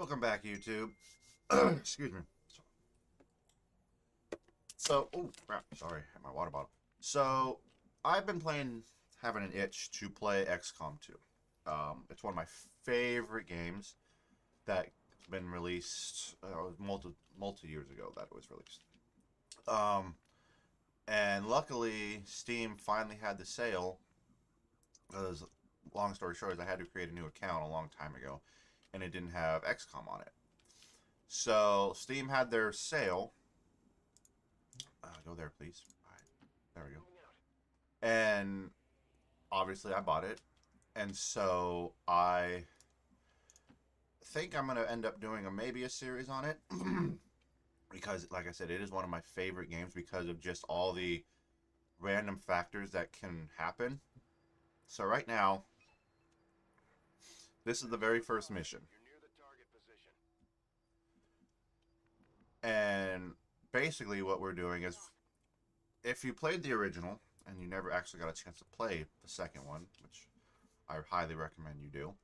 Welcome back, YouTube. Excuse me. Oh crap, sorry, hit my water bottle. So, I've been having an itch to play XCOM 2. It's one of my favorite games that's been released multi years ago that it was released. Um, and luckily, Steam finally had the sale. Because, long story short, is I had to create a new account a long time ago, and it didn't have XCOM on it. So, Steam had their sale. Go there, please. All right, there we go. And obviously, I bought it, and so I think I'm gonna end up doing maybe a series on it because, like I said, it is one of my favorite games because of just all the random factors that can happen. So right now, this is the very first mission, and basically what we're doing is, if you played the original and you never actually got a chance to play the second one, which I highly recommend you do.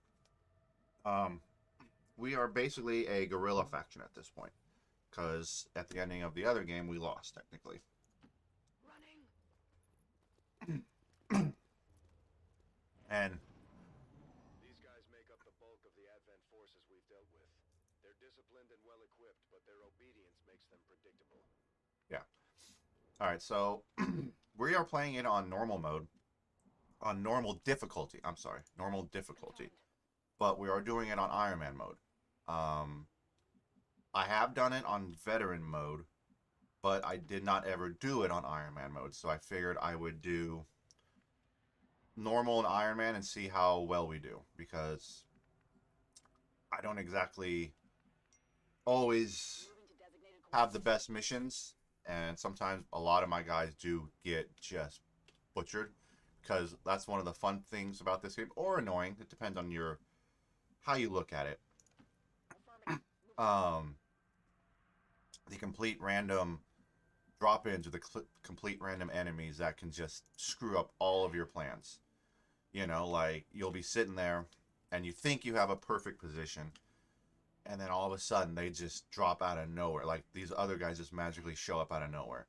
Um, we are basically a guerrilla faction at this point, because at the ending of the other game, we lost, technically. And These guys make up the bulk of the Advent forces we've dealt with. They're disciplined and well equipped, but their obedience makes them predictable. yeah. All right, so we are playing it on normal mode, on normal difficulty. I'm sorry, normal difficulty. But we are doing it on Ironman mode. Um, I have done it on veteran mode, but I did not ever do it on Ironman mode. So I figured I would do normal and Ironman and see how well we do, because I don't exactly always have the best missions, and sometimes a lot of my guys do get just butchered, because that's one of the fun things about this game, or annoying. It depends on your how you look at it. Um, the complete random drop-ins, or the complete random enemies that can just screw up all of your plans. You know, like you'll be sitting there and you think you have a perfect position, and then all of a sudden they just drop out of nowhere. Like these other guys just magically show up out of nowhere,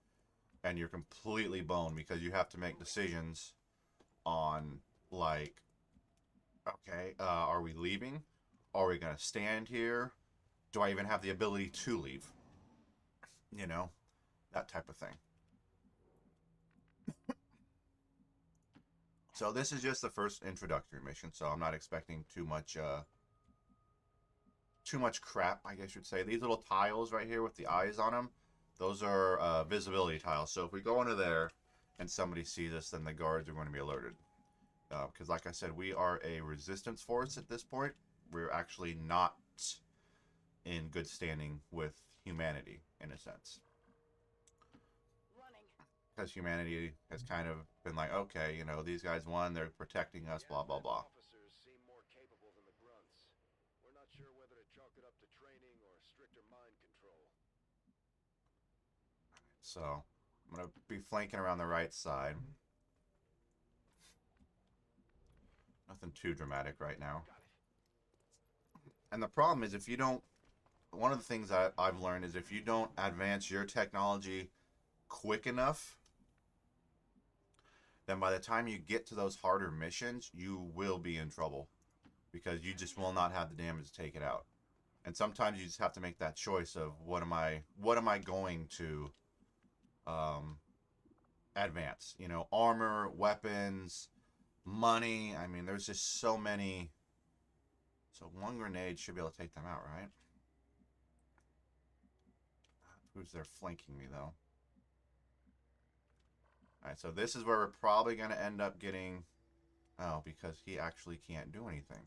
and you're completely boned because you have to make decisions on, like, okay, are we leaving? Are we gonna stand here? Do I even have the ability to leave? You know, that type of thing. So this is just the first introductory mission, so I'm not expecting too much crap, I guess you'd say. These little tiles right here with the eyes on them, those are visibility tiles. So if we go into there and somebody sees us, then the guards are going to be alerted. Because like I said, we are a resistance force at this point. We're actually not in good standing with humanity, in a sense. Because humanity has kind of been like, okay, you know, these guys won, they're protecting us, The blah, blah, Advent blah. officers seem more capable than the grunts. We're not sure whether to chalk it up to training or stricter mind control. So I'm going to be flanking around the right side. Nothing too dramatic right now. And the problem is, if you don't, one of the things that I've learned is, if you don't advance your technology quick enough, then by the time you get to those harder missions, you will be in trouble, because you just will not have the damage to take it out. And sometimes you just have to make that choice of, what am I going to um, advance? You know, armor, weapons, money. I mean, there's just so many. So one grenade should be able to take them out, right? Who's there flanking me, though? Alright, so this is where we're probably going to end up getting... Oh, because he actually can't do anything.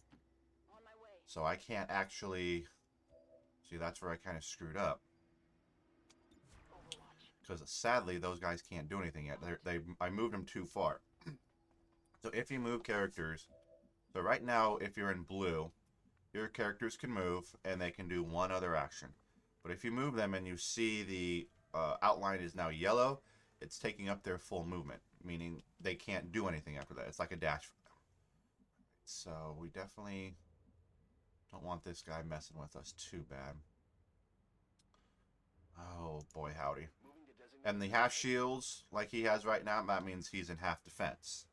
So I can't actually... See, that's where I kind of screwed up. Because sadly, those guys can't do anything yet. I moved them too far. So if you move characters... So right now, if you're in blue, your characters can move, and they can do one other action. But if you move them and you see the outline is now yellow, it's taking up their full movement, meaning they can't do anything after that. It's like a dash. So we definitely Don't want this guy messing with us too bad. Oh, boy, howdy. And the half shields, like he has right now, that means he's in half defense.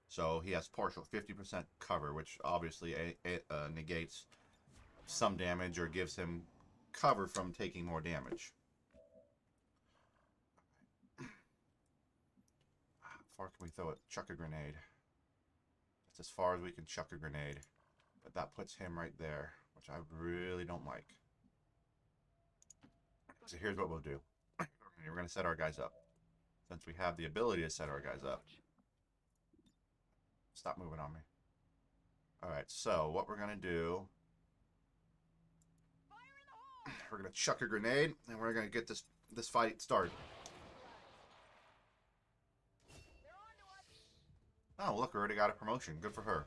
So he has partial 50% cover, which obviously negates some damage or gives him cover from taking more damage. How far can we throw it? Chuck a grenade. That's as far as we can chuck a grenade. But that puts him right there, which I really don't like. So here's what we'll do. We're going to set our guys up. Since we have the ability to set our guys up. Stop moving on me. Alright, so what we're going to do... We're going to chuck a grenade, and we're going to get this fight started. Oh, look, we already got a promotion. Good for her.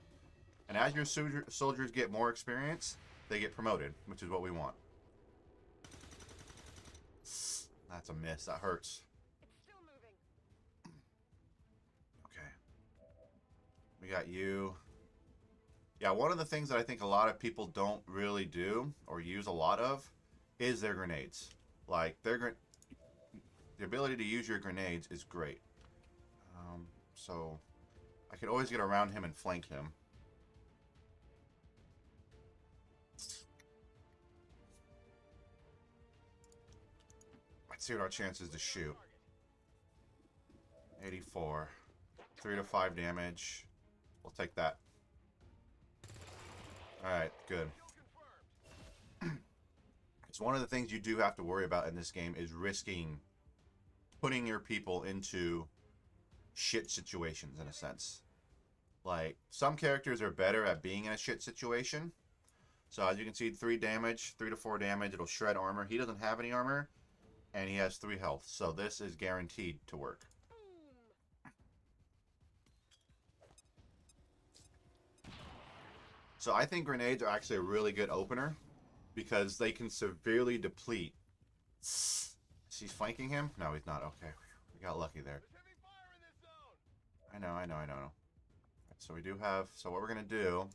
And as your soldiers get more experience, they get promoted, which is what we want. That's a miss. That hurts. It's still moving. Okay. We got you. Yeah, one of the things that I think a lot of people don't really do or use a lot of is their grenades. Like, the ability to use your grenades is great. So, I could always get around him and flank him. Let's see what our chances to shoot. 84. 3 to 5 damage. We'll take that. Alright, good. It's one of the things you do have to worry about in this game is risking putting your people into shit situations, in a sense. Like, some characters are better at being in a shit situation. So as you can see, 3 damage, 3 to 4 damage, it'll shred armor. He doesn't have any armor, and he has 3 health. So this is guaranteed to work. So I think grenades are actually a really good opener because they can severely deplete. Is he flanking him? No, he's not. Okay, we got lucky there. I know. So we do have, so what we're going to do,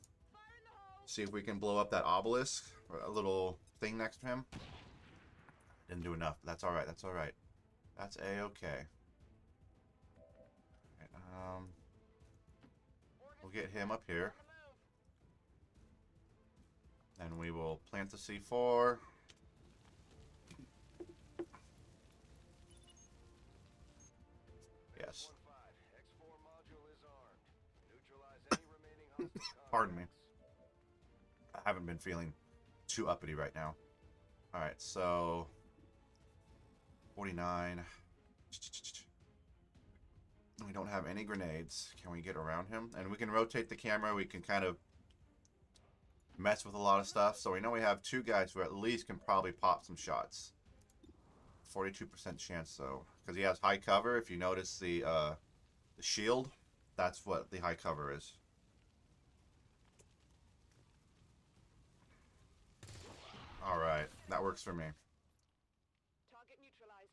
see if we can blow up that obelisk, or a little thing next to him. Didn't do enough, but that's alright, that's alright. That's A-okay. Right, we'll get him up here. And we will plant the C4. Yes. Pardon me. I haven't been feeling too uppity right now. Alright, so 49. We don't have any grenades. Can we get around him? And we can rotate the camera. We can kind of mess with a lot of stuff. So we know we have 2 guys who at least can probably pop some shots. 42% chance though, because he has high cover. If you notice the shield, that's what the high cover is. All right, that works for me. Target neutralized.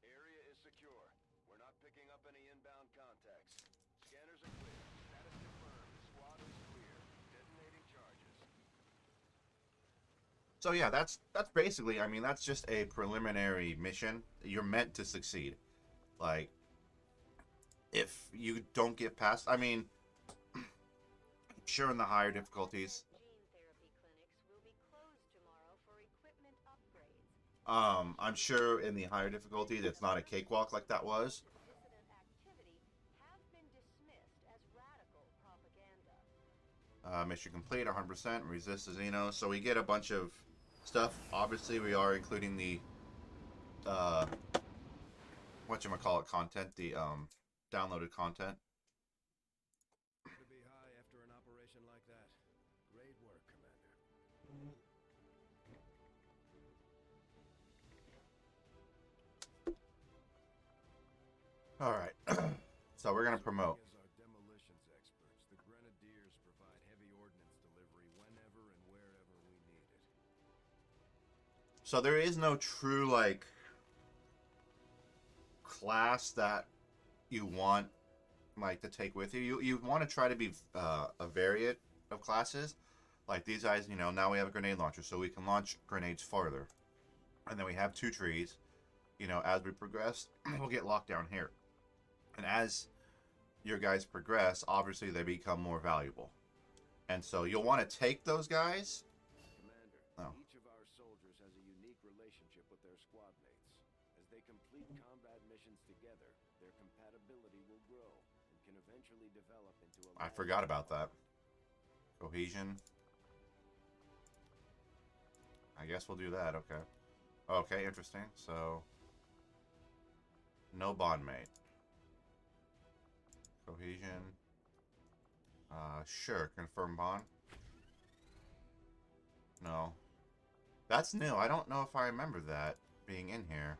Area is secure. We're not picking up any inbound contacts. Scanners are clear. Status confirmed. Squad is clear. Detonating charges. So yeah, that's basically, I mean, that's just a preliminary mission. You're meant to succeed. Like, if you don't get past, I mean, sure, in the higher difficulties, Gene therapy clinics will be closed tomorrow for equipment upgrades. I'm sure in the higher difficulties, it's not a cakewalk like that was. Dissident activity have been dismissed as radical propaganda. Mission complete, 100%. Resist the Xeno. So we get a bunch of stuff. Obviously, we are including the whatchamacallit content, the downloaded content. To be high after an operation like that. Great work, Commander. All right. So we're gonna promote. As our demolitions experts, the Grenadiers provide heavy ordnance delivery whenever and wherever we need it. So there is no true like class that you want like to take with you. You want to try to be a variant of classes. Like these guys, you know, now we have a grenade launcher, so we can launch grenades farther. And then we have 2 trees. You know, as we progress, we'll get locked down here. And as your guys progress, obviously they become more valuable. And so you'll want to take those guys. Commander, Oh. each of our soldiers has a unique relationship with their squad mates. As they complete combat missions together, their compatibility will grow and can eventually develop into a I forgot about that. Cohesion. I guess we'll do that, okay. Okay, interesting. So, no bond mate. Cohesion. Sure, confirm bond. No. That's new. I don't know if I remember that being in here.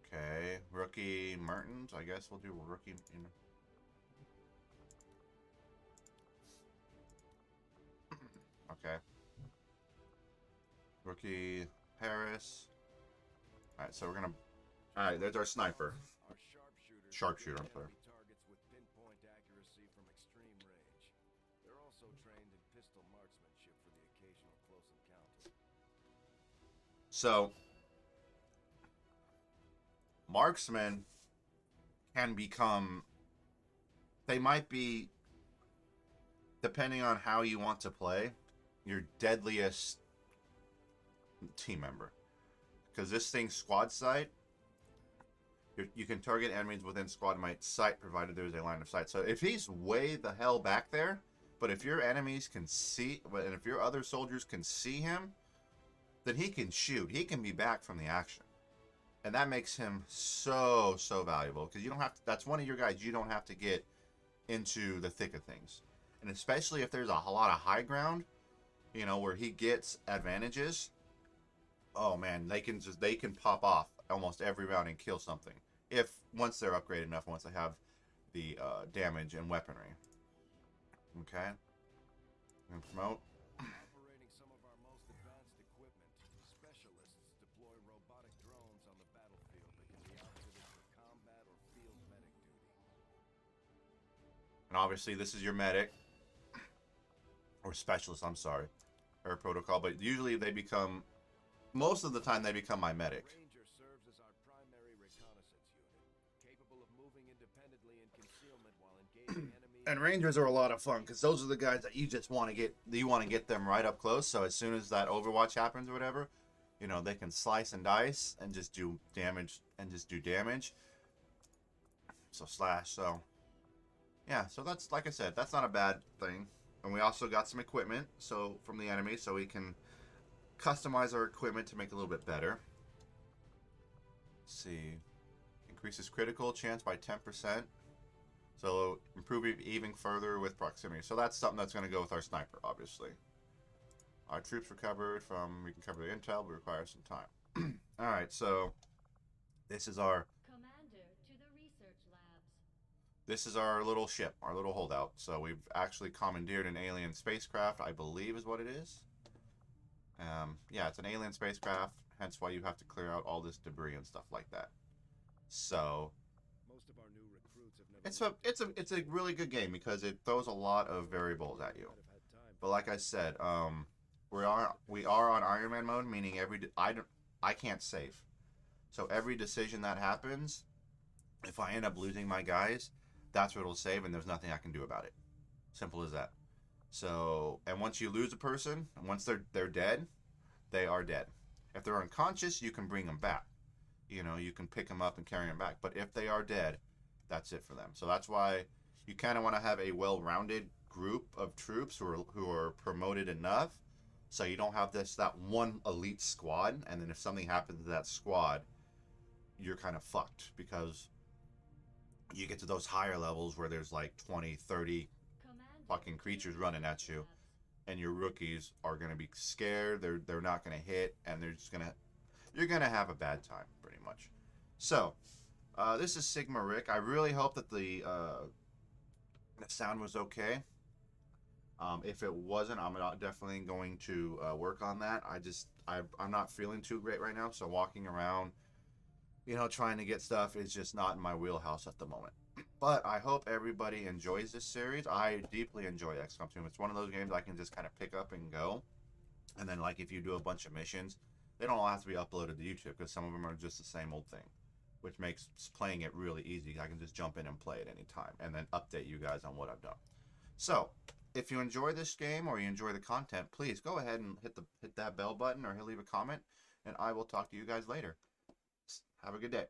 Okay, rookie Mertens. I guess we'll do rookie. You know. Okay. Rookie Paris. Alright, so we're gonna... Alright, there's our sniper. Our sharpshooters Sharpshooter, I'm hit sorry. enemy targets with pinpoint accuracy from extreme range. They're also trained in pistol marksmanship for the occasional close encounter. So, marksmen can become... They might be, depending on how you want to play, your deadliest team member. Because this thing's squad sight, you can target enemies within squad mate sight provided there's a line of sight. So if he's way the hell back there, but if your enemies can see, and if your other soldiers can see him, then he can shoot. He can be back from the action. And that makes him so valuable. Because you don't have to, that's one of your guys you don't have to get into the thick of things. And especially if there's a lot of high ground, you know, where he gets advantages. Oh man, they can pop off almost every round and kill something. If once they're upgraded enough, once they have the damage and weaponry. Okay. And promote. Operating some of our most advanced equipment, specialists deploy robotic drones on the battlefield that can be outfitted for combat or field medic duty. And obviously this is your medic. Or specialist, I'm sorry. Or protocol, but usually they become, most of the time they become my medic. Ranger serves as our primary reconnaissance unit, capable of moving independently in concealment while engaging enemy. And Rangers are a lot of fun because those are the guys that you just want to get. You want to get them right up close. So as soon as that Overwatch happens or whatever, you know they can slice and dice and just do damage and just do damage. So slash. So yeah. So that's, like I said, that's not a bad thing. And we also got some equipment. So from the enemy, so we can customize our equipment to make it a little bit better. Let's see. Increases critical chance by 10%. So improve it even further with proximity. So that's something that's going to go with our sniper, obviously. Our troops recovered from... We can cover the intel, but require some time. Alright, so... This is our... Commander, to the research labs. This is our little ship, our little holdout. So we've actually commandeered an alien spacecraft, I believe is what it is. Yeah, it's an alien spacecraft, hence why you have to clear out all this debris and stuff like that. So... Most of our new recruits have never It's a really good game because it throws a lot of variables at you. But like I said, we are on Ironman mode, meaning I can't save. So every decision that happens, if I end up losing my guys, that's what it'll save, and there's nothing I can do about it. Simple as that. So, and once you lose a person, and once they're dead, they are dead. If they're unconscious, you can bring them back. You know, you can pick them up and carry them back. But if they are dead, that's it for them. So that's why you kind of want to have a well-rounded group of troops who are promoted enough, so you don't have that one elite squad, and then if something happens to that squad, you're kind of fucked because you get to those higher levels where there's like 20, 30 Commander, fucking creatures running at you, labs. and your rookies are gonna be scared. They're not gonna hit, and you're gonna have a bad time pretty much. So this is Sigma Rick. I really hope that the sound was okay. If it wasn't, I'm definitely going to work on that. I'm not feeling too great right now, so walking around, you know, trying to get stuff is just not in my wheelhouse at the moment. But I hope everybody enjoys this series. I deeply enjoy XCOM 2. It's one of those games I can just kind of pick up and go. And then, like, if you do a bunch of missions, they don't all have to be uploaded to YouTube because some of them are just the same old thing, which makes playing it really easy. I can just jump in and play it anytime and then update you guys on what I've done. So, if you enjoy this game or you enjoy the content, please go ahead and hit that bell button or leave a comment, and I will talk to you guys later. Have a good day.